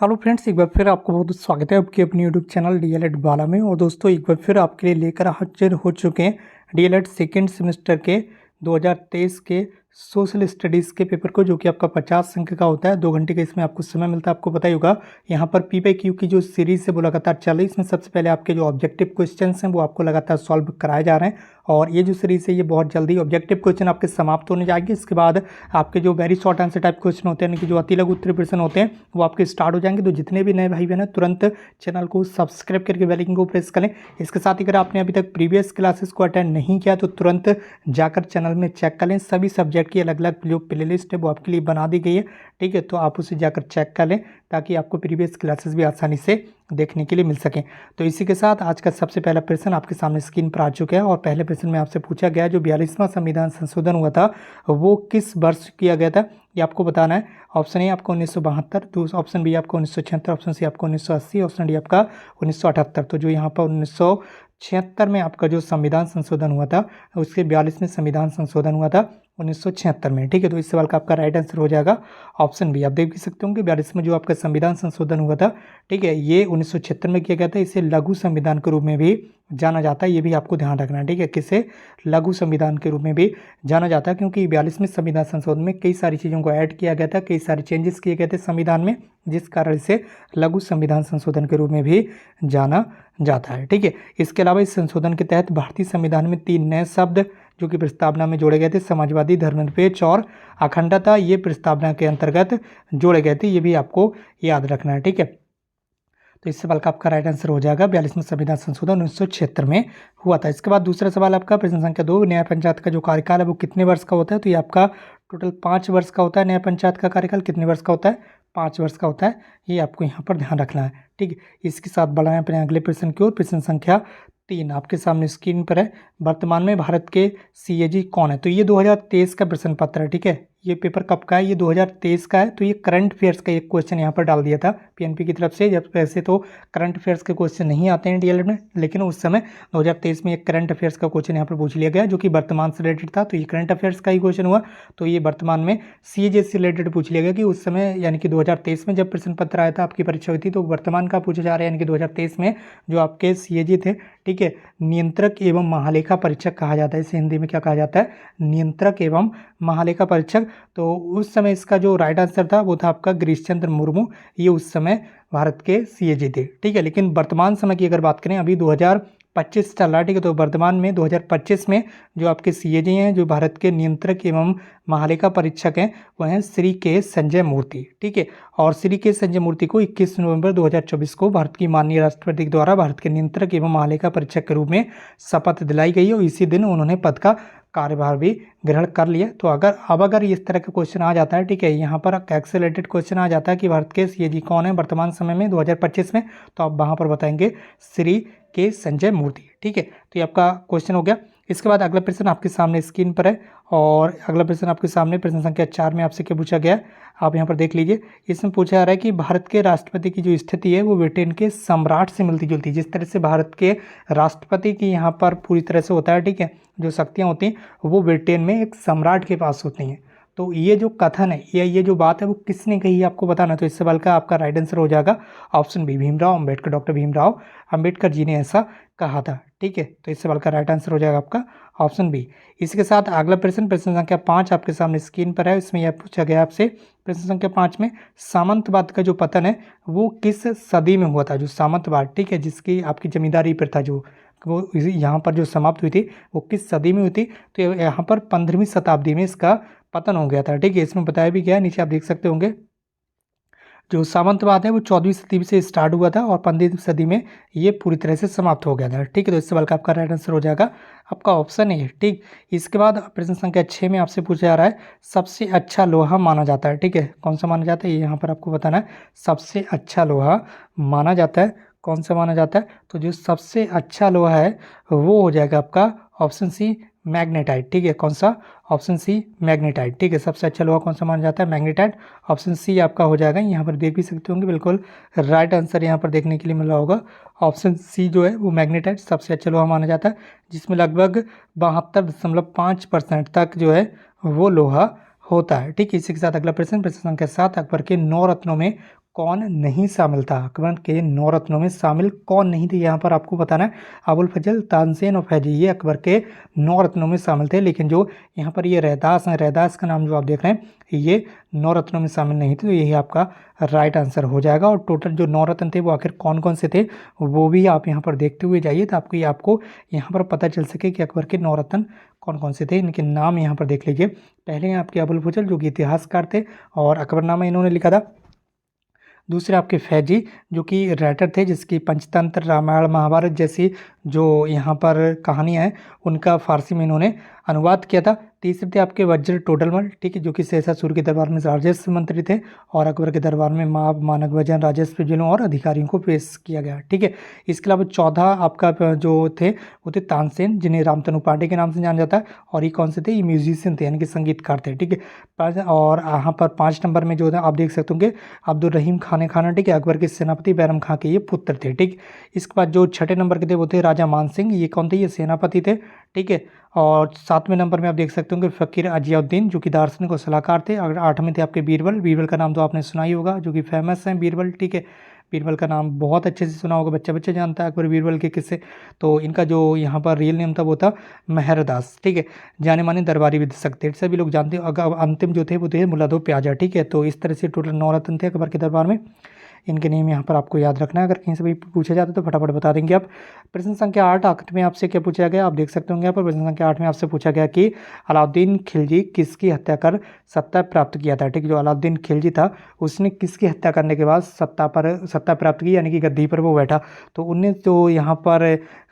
Hello friends, एक बार फिर आपको बहुत स्वागत है आपके अपने यूट्यूब चैनल डीएलएड बाला में। और दोस्तों, एक बार फिर आपके लिए लेकर हाजिर हो चुके हैं डीएलएड सेकेंड सेमेस्टर के 2023 के सोशल स्टडीज़ के पेपर को, जो कि आपका 50 अंक का होता है। 2 घंटे का इसमें आपको समय मिलता है। आपको पता ही होगा, यहाँ पर पी की जो सीरीज़ है वो लगातार चल रही है। इसमें सबसे पहले आपके जो ऑब्जेक्टिव क्वेश्चन हैं वो आपको लगातार सॉल्व कराए जा रहे हैं। और ये जो सीरीज़ है ये बहुत जल्दी ऑब्जेक्टिव क्वेश्चन आपके समाप्त होने जाएंगे। इसके बाद आपके जो very short answer type question होते हैं, यानी कि जो अति लघु उत्तरीय प्रश्न होते हैं, वो आपके स्टार्ट हो जाएंगे। तो जितने भी नए भाई बहन हैं, तुरंत चैनल को सब्सक्राइब करके बेल आइकन को प्रेस करें। इसके साथ ही अगर आपने अभी तक प्रीवियस क्लासेस को अटेंड नहीं किया तो तुरंत जाकर चैनल में चेक कर लें। सभी सब्जेक्ट की अलग अलग जो प्ले लिस्ट है वो आपके लिए बना दी गई है, ठीक है। तो आप उसे जाकर चेक कर लें ताकि आपको प्रीवियस क्लासेस भी आसानी से देखने के लिए मिल सकें। तो इसी के साथ आज का सबसे पहला प्रश्न आपके सामने स्क्रीन पर आ चुका है। और पहले प्रश्न में आपसे पूछा गया, जो 42वां संविधान संशोधन हुआ था वो किस वर्ष किया गया था, ये आपको बताना है। ऑप्शन ए आपको 1972, ऑप्शन बी आपको 1976, ऑप्शन सी आपको 1980, ऑप्शन डी आपका 1978। तो जो यहाँ पर 1976 में आपका जो संविधान संशोधन हुआ था, उसके 42वें संविधान संशोधन हुआ था 1976 में, ठीक है। तो इस सवाल का आपका राइट आंसर हो जाएगा ऑप्शन बी। आप देख भी सकते होंगे 42 में जो आपका संविधान संशोधन हुआ था, ठीक है, ये 1976 में किया गया था। इसे लघु संविधान के रूप में भी जाना जाता है, ये भी आपको ध्यान रखना है, ठीक है। किसे लघु संविधान के रूप में भी जाना जाता है, क्योंकि 42वें संविधान संशोधन में कई सारी चीज़ों को ऐड किया गया था, कई सारे चेंजेस किए गए थे संविधान में, जिस कारण इसे लघु संविधान संशोधन के रूप में भी जाना जाता है, ठीक है। इसके अलावा इस संशोधन के तहत भारतीय संविधान में 3 नए शब्द जो कि प्रस्तावना में जोड़े गए थे, समाजवादी, धर्मनिरपेक्ष और अखंडता, ये प्रस्तावना के अंतर्गत जोड़े गए थे। ये भी आपको याद रखना है, ठीक है। तो इस सवाल का आपका राइट आंसर हो जाएगा 42वां संविधान संशोधन 1976 में हुआ था। इसके बाद दूसरा सवाल आपका प्रश्न संख्या 2, न्याय पंचायत का जो कार्यकाल है वो कितने वर्ष का होता है। तो ये आपका टोटल 5 वर्ष का होता है। न्याय पंचायत का कार्यकाल कितने वर्ष का होता है, 5 वर्ष का होता है। ये आपको यहाँ पर ध्यान रखना है, ठीक है। इसके साथ बढ़ाएं अपने अगले प्रश्न की ओर। प्रश्न संख्या 3 आपके सामने स्क्रीन पर है। वर्तमान में भारत के सीएजी कौन है। तो ये 2023 का प्रश्न पत्र है, ठीक है। ये पेपर कब का है, ये 2023 का है। तो ये करंट अफेयर्स का एक क्वेश्चन यहाँ पर डाल दिया था पीएनपी की तरफ से। जब वैसे तो करंट अफेयर्स के क्वेश्चन नहीं आते हैं डीएलएड में, लेकिन उस समय 2023 में एक करंट अफेयर्स का क्वेश्चन यहाँ पर पूछ लिया गया, जो कि वर्तमान से रिलेटेड था। तो ये करंट अफेयर्स का ही क्वेश्चन हुआ। तो ये वर्तमान में सीएजी से रिलेटेड पूछ लिया गया कि उस समय यानी कि 2023 में जब प्रश्न पत्र आया था, आपकी परीक्षा हुई थी, तो वर्तमान का पूछा जा रहा है, यानी कि 2023 में जो आपके सीएजी थे, ठीक है, नियंत्रक एवं महालेखा परीक्षक कहा जाता है। इसे हिंदी में क्या कहा जाता है, नियंत्रक एवं महालेखा परीक्षक। तो उस समय इसका जो राइट आंसर था वो था आपका गिरीश चंद्र मुर्मू। ये उस समय भारत के सीएजी थे, ठीक है। लेकिन वर्तमान समय की अगर बात करें, अभी 2025 चल रहा है, ठीक है। तो वर्तमान में 2025 में जो आपके सीएजी हैं, जो भारत के नियंत्रक एवं महालेखा परीक्षक हैं, वो हैं श्री के संजय मूर्ति, ठीक है। और श्री के संजय मूर्ति को 21 नवंबर 2024 को भारत की माननीय राष्ट्रपति के द्वारा भारत के नियंत्रक एवं महालेखा परीक्षक के रूप में शपथ दिलाई गई और इसी दिन उन्होंने पद का कार्यभार भी ग्रहण कर लिया। तो अगर इस तरह का क्वेश्चन आ जाता है, ठीक है, यहाँ पर टैक्स से रिलेटेड क्वेश्चन आ जाता है कि भारत के सीएजी कौन है वर्तमान समय में 2025 में, तो आप वहाँ पर बताएंगे श्री के संजय मूर्ति, ठीक है। तो ये आपका क्वेश्चन हो गया। इसके बाद अगला प्रश्न आपके सामने स्क्रीन पर है। और अगला प्रश्न आपके सामने प्रश्न संख्या 4 में आपसे क्या पूछा गया है, आप यहाँ पर देख लीजिए। इसमें पूछा जा रहा है कि भारत के राष्ट्रपति की जो स्थिति है वो ब्रिटेन के सम्राट से मिलती जुलती है। जिस तरह से भारत के राष्ट्रपति की यहाँ पर पूरी तरह से होता है, ठीक है, जो शक्तियाँ होती हैं वो ब्रिटेन में एक सम्राट के पास होती हैं। तो ये जो कथन है या ये जो बात है वो किसने कही है, आपको बताना। तो इस सवाल का आपका राइट आंसर हो जाएगा option B, Bhimrao Ambedkar. Doctor Bhimrao Ambedkar ji ने ऐसा कहा था, ठीक है। तो इस सवाल का राइट आंसर हो जाएगा आपका ऑप्शन बी। इसके साथ अगला प्रश्न प्रश्न संख्या 5 आपके सामने स्क्रीन पर है। इसमें यह पूछा गया आपसे प्रश्न संख्या 5 में, सामंतवाद का जो पतन है वो किस सदी में हुआ था। जो सामंतवाद, ठीक है, जिसकी आपकी जमींदारी प्रथा जो वो यहाँ पर जो समाप्त हुई थी वो किस सदी में हुई थी। तो यहाँ पर 15वीं शताब्दी में इसका पतन हो गया था, ठीक है। इसमें बताया भी गया है, नीचे आप देख सकते होंगे। जो सामंतवाद है वो 14वीं सदी से स्टार्ट हुआ था और 15वीं सदी में ये पूरी तरह से समाप्त हो गया था, ठीक है। तो इस सवाल का आपका राइट आंसर हो जाएगा आपका ऑप्शन ए, ठीक। इसके बाद प्रश्न संख्या 6 में आपसे पूछा जा रहा है, सबसे अच्छा लोहा माना जाता है, ठीक है, कौन सा माना जाता है, ये यहाँ पर आपको बताना है। सबसे अच्छा लोहा माना जाता है, कौन सा माना जाता है। तो जो सबसे अच्छा लोहा है वो हो जाएगा आपका ऑप्शन सी, मैग्नेटाइट, ठीक है। कौन सा, ऑप्शन सी मैग्नेटाइट, ठीक है। सबसे अच्छा लोहा कौन सा माना जाता है, मैग्नेटाइट। ऑप्शन सी आपका हो जाएगा। यहाँ पर देख भी सकते होंगे, बिल्कुल राइट आंसर यहाँ पर देखने के लिए मिल रहा होगा। ऑप्शन सी जो है वो मैग्नेटाइट सबसे अच्छा लोहा माना जाता है, जिसमें लगभग 72.5% तक जो है वो लोहा होता है, ठीक है। इसी के साथ अगला प्रश्न प्रश्न संख्या 7, अकबर के 9 रत्नों में कौन नहीं शामिल था? अकबर के 9 रत्नों में शामिल कौन नहीं थे? यहाँ पर आपको बताना है। अबुल फजल, तानसेन और फैजी, ये अकबर के 9 रत्नों में शामिल थे। लेकिन जो यहाँ पर ये रैदास हैं, रैदास का नाम जो आप देख रहे हैं, ये 9 रत्नों में शामिल नहीं थे। तो यही आपका राइट आंसर हो जाएगा। और टोटल जो 9 रत्न थे वो आखिर कौन कौन से थे वो भी आप यहाँ पर देखते हुए जाइए, तो आपको यहाँ पर पता चल सके कि अकबर के 9 रत्न कौन कौन से थे। इनके नाम यहाँ पर देख लीजिए। पहले हैं आपके अबुल फजल, जो कि इतिहासकार थे और अकबरनामा इन्होंने लिखा था। दूसरे आपके फैजी, जो कि राइटर थे, जिसकी पंचतंत्र, रामायण, महाभारत जैसी जो यहाँ पर कहानियाँ हैं उनका फारसी में इन्होंने अनुवाद किया था। तीसरे थे आपके वज्र टोडरमल, ठीक है, जो कि शेषासुर के दरबार में राजस्व मंत्री थे और अकबर के दरबार में मानक वजन, राजस्व जिलों और अधिकारियों को पेश किया गया, ठीक है। इसके अलावा चौथा आपका जो थे वो थे तानसेन, जिन्हें रामतनु पांडे के नाम से जाना जाता है। और ये कौन से थे? ये म्यूजिशियन थे, यानी कि संगीतकार थे, ठीक है। और यहाँ पर 5 नंबर में जो है आप देख सकते होंगे अब्दुल रहीम खान खाना, ठीक है, अकबर के सेनापति बैरम खां के ये पुत्र थे, ठीक। इसके बाद जो 6ठे नंबर के थे वो थे राजा मान सिंह, ये कौन थे? ये सेनापति थे, ठीक है। और 7वें नंबर में आप देख सकते होंगे फ़कीर अजियाउद्दीन, जो कि दार्शनिक और सलाहकार थे। अगर 8वें थे आपके बीरबल, बीरबल का नाम तो आपने सुना ही होगा, जो कि फेमस हैं बीरबल, ठीक है। बीरबल का नाम बहुत अच्छे से सुना होगा, बच्चा बच्चा जानता है अकबर बीरबल के किस्से। तो इनका जो यहाँ पर रियल नेम था वो था मेहरदास, ठीक है, जाने माने दरबारी विदूषक थे, सभी लोग जानते हैं। अगर अंतिम जो थे वो थे मुलादो प्याजा, ठीक है। तो इस तरह से टोटल 9 रत्न थे अकबर के दरबार में। इनके नेम यहाँ पर आपको याद रखना है। अगर कहीं से भी पूछा जाता है तो फटाफट बता देंगे आप। प्रश्न संख्या 8 में आपसे क्या पूछा गया, आप देख सकते होंगे यहाँ पर। प्रश्न संख्या 8 में आपसे पूछा गया कि अलाउद्दीन खिलजी किसकी हत्या कर सत्ता प्राप्त किया था, ठीक है। जो अलाउद्दीन खिलजी था उसने किसकी हत्या करने के बाद सत्ता प्राप्त की, यानी कि गद्दी पर वो बैठा। तो उनने जो यहाँ पर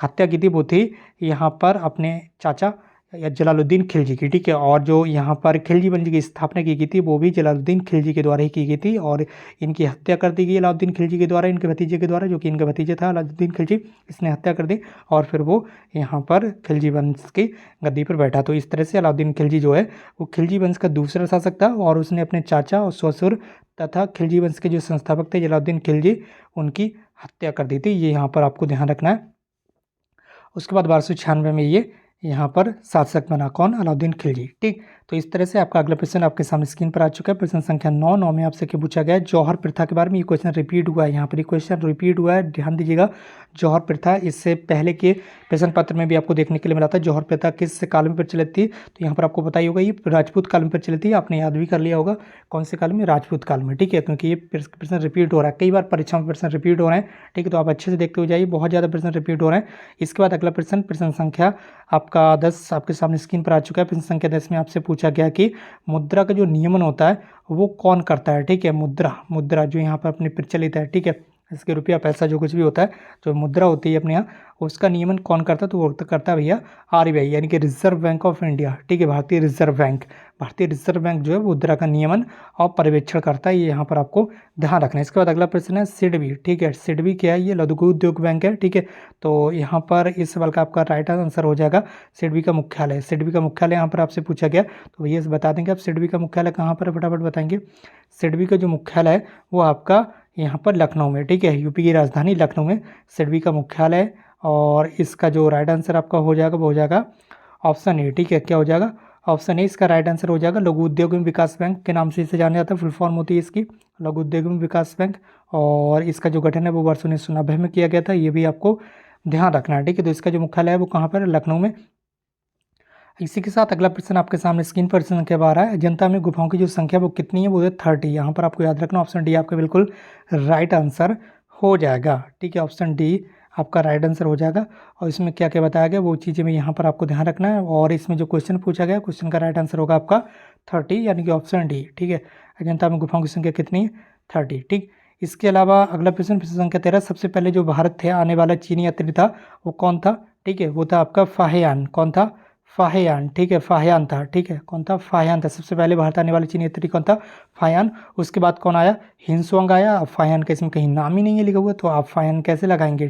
हत्या की थी वो थी यहाँ पर अपने चाचा या जलालुद्दीन खिलजी की, ठीक है। और जो यहाँ पर खिलजी वंश की स्थापना की गई थी वो भी जलालुद्दीन खिलजी के द्वारा ही की गई थी। और इनकी हत्या कर दी गई अलाउद्दीन खिलजी के द्वारा, इनके भतीजे के द्वारा, जो कि इनका भतीजे था अलाउद्दीन खिलजी, इसने हत्या कर दी और फिर वो यहाँ पर खिलजी वंश की गद्दी पर बैठा। तो इस तरह से अलाउद्दीन खिलजी जो है वो खिलजी वंश का दूसरा शासक था और उसने अपने चाचा और ससुर तथा खिलजी वंश के जो संस्थापक थे जलालुद्दीन खिलजी, उनकी हत्या कर दी थी। ये यहाँ पर आपको ध्यान रखना है। उसके बाद 1296 में ये यहाँ पर शासक बना, कौन? अलाउद्दीन खिलजी, ठीक। तो इस तरह से आपका अगला प्रश्न आपके सामने स्क्रीन पर आ चुका है। प्रश्न संख्या 9 में आपसे क्या पूछा गया है? जौहर प्रथा के बारे में। ये क्वेश्चन रिपीट हुआ है, यहाँ पर ये क्वेश्चन रिपीट हुआ है, ध्यान दीजिएगा। जौहर प्रथा इससे पहले के प्रश्न पत्र में भी आपको देखने के लिए मिला था। जौहर प्रथा किस काल में प्रचलित थी? तो यहाँ पर आपको पता ही होगा ये राजपूत काल में प्रचलित थी। आपने याद भी कर लिया होगा कौन से काल में? राजपूत काल में, ठीक है। क्योंकि ये प्रश्न रिपीट हो रहा है, कई बार परीक्षा में प्रश्न रिपीट हो रहे हैं, ठीक है। तो आप अच्छे से देखते हुए जाइए, बहुत ज़्यादा प्रश्न रिपीट हो रहे हैं। इसके बाद अगला प्रश्न, प्रश्न संख्या आपका 10 आपके सामने स्क्रीन पर आ चुका है। प्रश्न संख्या 10 में आपसे पूछा गया कि मुद्रा का जो नियमन होता है वो कौन करता है, ठीक है। मुद्रा जो यहाँ पर अपनी प्रचलित है, ठीक है, इसके रुपया पैसा जो कुछ भी होता है, जो मुद्रा होती है अपने यहाँ, उसका नियमन कौन करता है? तो वो करता है भैया आरबीआई, यानी कि रिजर्व बैंक ऑफ इंडिया, ठीक है। भारतीय रिजर्व बैंक जो है मुद्रा का नियमन और पर्यवेक्षण करता है। ये यहाँ पर आपको ध्यान रखना है। इसके बाद अगला प्रश्न है सिडबी, ठीक है। सिडबी क्या है? ये लघु उद्योग बैंक है, ठीक है। तो यहाँ पर इस सवाल का आपका राइट आंसर हो जाएगा सिडबी का मुख्यालय। सिडबी का मुख्यालय यहाँ पर आपसे पूछा गया, तो भैया बता देंगे आप सिडबी का मुख्यालय कहाँ पर है? फटाफट बताएंगे। सिडबी का जो मुख्यालय है वो आपका यहाँ पर लखनऊ में, ठीक है, यूपी की राजधानी लखनऊ में सिडबी का मुख्यालय है। और इसका जो राइट आंसर आपका हो जाएगा वो हो जाएगा ऑप्शन ए, ठीक है। क्या हो जाएगा? ऑप्शन ए इसका राइट आंसर हो जाएगा। लघु उद्योग एवं विकास बैंक के नाम से इसे जाना जाता है, फुल फॉर्म होती है इसकी लघु उद्योग एवं विकास बैंक। और इसका जो गठन है वो वर्ष 1990 में किया गया था, ये भी आपको ध्यान रखना है, ठीक है। तो इसका जो मुख्यालय है वो कहाँ पर है? लखनऊ में। इसी के साथ अगला प्रश्न आपके सामने स्क्रीन पर प्रश्न संख्या 12 है। अजंता में गुफाओं की जो संख्या वो कितनी है? वो है 30। यहाँ पर आपको याद रखना ऑप्शन डी आपका बिल्कुल राइट आंसर हो जाएगा, ठीक है। ऑप्शन डी आपका राइट आंसर हो जाएगा। और इसमें क्या क्या बताया गया वो चीज़ें में यहाँ पर आपको ध्यान रखना है। और इसमें जो क्वेश्चन पूछा गया क्वेश्चन का राइट आंसर होगा आपका 30, यानी कि ऑप्शन डी, ठीक है। अजंता में गुफाओं की संख्या कितनी है? 30, ठीक। इसके अलावा अगला प्रश्न प्रश्न संख्या 13, सबसे पहले जो भारत थे आने वाला चीनी यात्री था वो कौन था? ठीक है, वो था आपका फाहियान। कौन था? फाहियान, ठीक है, फाहियान था, ठीक है। कौन था? फाहियान था। सबसे पहले भारत आने वाले चीनी यात्री कौन था? फाहियान। उसके बाद कौन आया? हिंसुआंग आया। अब फाहियान का इसमें कहीं नाम ही नहीं है लिखा हुआ, तो आप फाहियान कैसे लगाएंगे?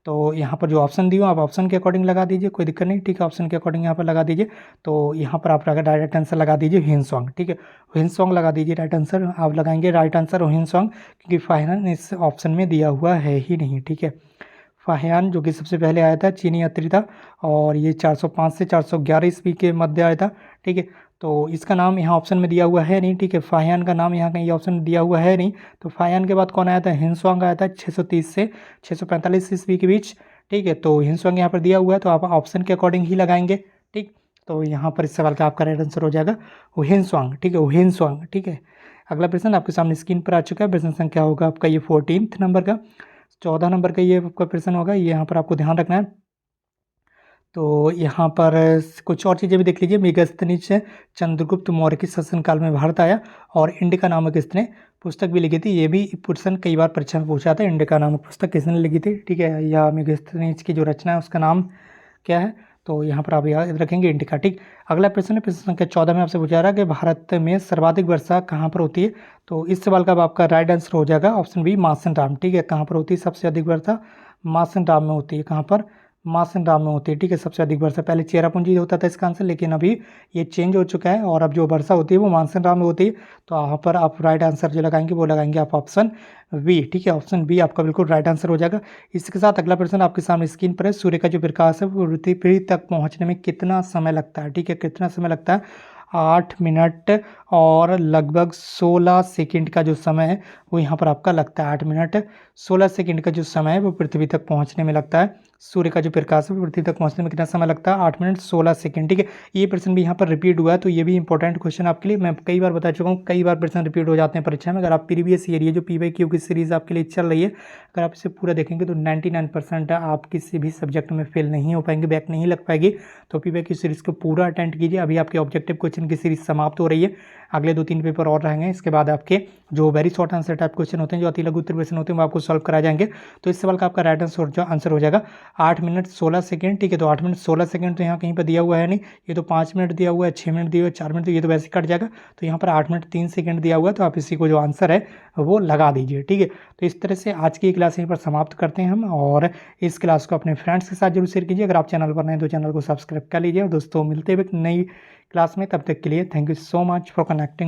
तो यहाँ पर जो ऑप्शन दिए हो आप ऑप्शन के अकॉर्डिंग लगा दीजिए, कोई दिक्कत नहीं, ठीक है। ऑप्शन के अकॉर्डिंग यहाँ पर लगा दीजिए। तो यहाँ पर आप डायरेक्ट आंसर लगा दीजिए हिंसुआंग, ठीक है। हिंसुआंग लगा दीजिए राइट आंसर, आप लगाएंगे राइट आंसर हिंसुआंग, क्योंकि फाहियान इस ऑप्शन में दिया हुआ है ही नहीं, ठीक है। फाहियान जो कि सबसे पहले आया था, चीनी यात्री था, और ये 405 से 411 ईस्वी के मध्य आया था, ठीक है। तो इसका नाम यहाँ ऑप्शन में दिया हुआ है नहीं, ठीक है। फाहियान का नाम यहाँ कहीं ऑप्शन में दिया हुआ है नहीं। तो फाहियान के बाद कौन आया था? हिंसवांग आया था 630 से 645 ईस्वी के बीच, ठीक है। तो हिंसवांग यहाँ पर दिया हुआ है, तो आप ऑप्शन के अकॉर्डिंग ही लगाएंगे, ठीक। तो यहाँ पर इस सवाल का आपका राइट आंसर हो जाएगा हुएनसांग, ठीक है, हुएनसांग, ठीक है। अगला प्रश्न आपके सामने स्क्रीन पर आ चुका है। प्रश्न संख्या होगा आपका ये 14 नंबर का, 14 नंबर का ये आपका प्रश्न होगा। ये यहाँ पर आपको ध्यान रखना है। तो यहाँ पर कुछ और चीज़ें भी देख लीजिए। मेगास्थनीज चंद्रगुप्त मौर्य के शासनकाल में भारत आया और इंडिका नामक इसने पुस्तक भी लिखी थी। ये भी प्रश्न कई बार परीक्षा में पूछा था, इंडिका नामक पुस्तक किसने लिखी थी, ठीक है। या मेगास्थनीज की जो रचना है उसका नाम क्या है, तो यहाँ पर आप याद रखेंगे इंडिका, ठीक। अगला प्रश्न है प्रश्न संख्या 14 में आपसे पूछा रहा है कि भारत में सर्वाधिक वर्षा कहाँ पर होती है। तो इस सवाल का अब आपका राइट आंसर हो जाएगा ऑप्शन बी, मासनराम, ठीक है। कहाँ पर होती है सबसे अधिक वर्षा? मासनराम में होती है। कहाँ पर? मासनराम में होती है, ठीक है, सबसे अधिक वर्षा। पहले चेरापूंजी होता था इसका आंसर, लेकिन अभी ये चेंज हो चुका है और अब जो वर्षा होती है वो मानसनराम में होती है। तो यहाँ पर आप राइट आंसर जो लगाएंगे वो लगाएंगे आप ऑप्शन बी, ठीक है। ऑप्शन बी आपका बिल्कुल राइट आंसर हो जाएगा। इसके साथ अगला प्रश्न आपके सामने स्क्रीन पर है। सूर्य का जो प्रकाश है वो पृथ्वी तक पहुँचने में कितना समय लगता है, ठीक है, कितना समय लगता है? 8 मिनट और लगभग 16 सेकंड का जो समय है वो यहाँ पर आपका लगता है। 8 मिनट 16 सेकंड का जो समय है वो पृथ्वी तक पहुँचने में लगता है। सूर्य का जो प्रकाश है पृथ्वी तक पहुँचने में कितना समय लगता है? 8 मिनट 16 सेकंड, ठीक है। ये प्रश्न भी यहाँ पर रिपीट हुआ है, तो ये भी इंपॉर्टेंट क्वेश्चन आपके लिए। मैं कई बार बता चुका हूँ, कई बार प्रश्न रिपीट हो जाते हैं परीक्षा में। अगर आप प्रीवियस ईयर ये जो PYQ की सीरीज़ आपके लिए चल रही है, अगर आप इसे पूरा देखेंगे तो 99% आप किसी भी सब्जेक्ट में फेल नहीं हो पाएंगे, बैक नहीं लग पाएगी। तो PYQ सीरीज़ को पूरा अटेंड कीजिए। अभी आपके ऑब्जेक्टिव क्वेश्चन की सीरीज समाप्त हो रही है, अगले 2-3 पेपर और रहेंगे। इसके बाद आपके जो very short answer type question होते हैं, जो अति लघु उत्तर प्रश्न होते हैं, वो आपको सॉल्व कराए जाएंगे। तो इस सवाल का आपका राइट आंसर हो जाएगा 8 मिनट 16 सेकंड, ठीक है। तो 8 मिनट 16 सेकंड तो यहाँ कहीं पर दिया हुआ है नहीं, ये तो 5 मिनट दिया हुआ है, 6 मिनट दिया हुआ है, 4 मिनट, तो ये तो वैसे कट जाएगा। तो यहाँ पर 8 मिनट 3 सेकंड दिया हुआ है, तो आप इसी को जो आंसर है वो लगा दीजिए, ठीक है। तो इस तरह से आज की क्लास यहीं पर समाप्त करते हैं हम, और इस क्लास को अपने फ्रेंड्स के साथ जरूर शेयर कीजिए। अगर आप चैनल पर नए हैं तो चैनल को सब्सक्राइब कर लीजिए। और दोस्तों मिलते हुए नई क्लास में, तब तक के लिए thank you so much for connecting.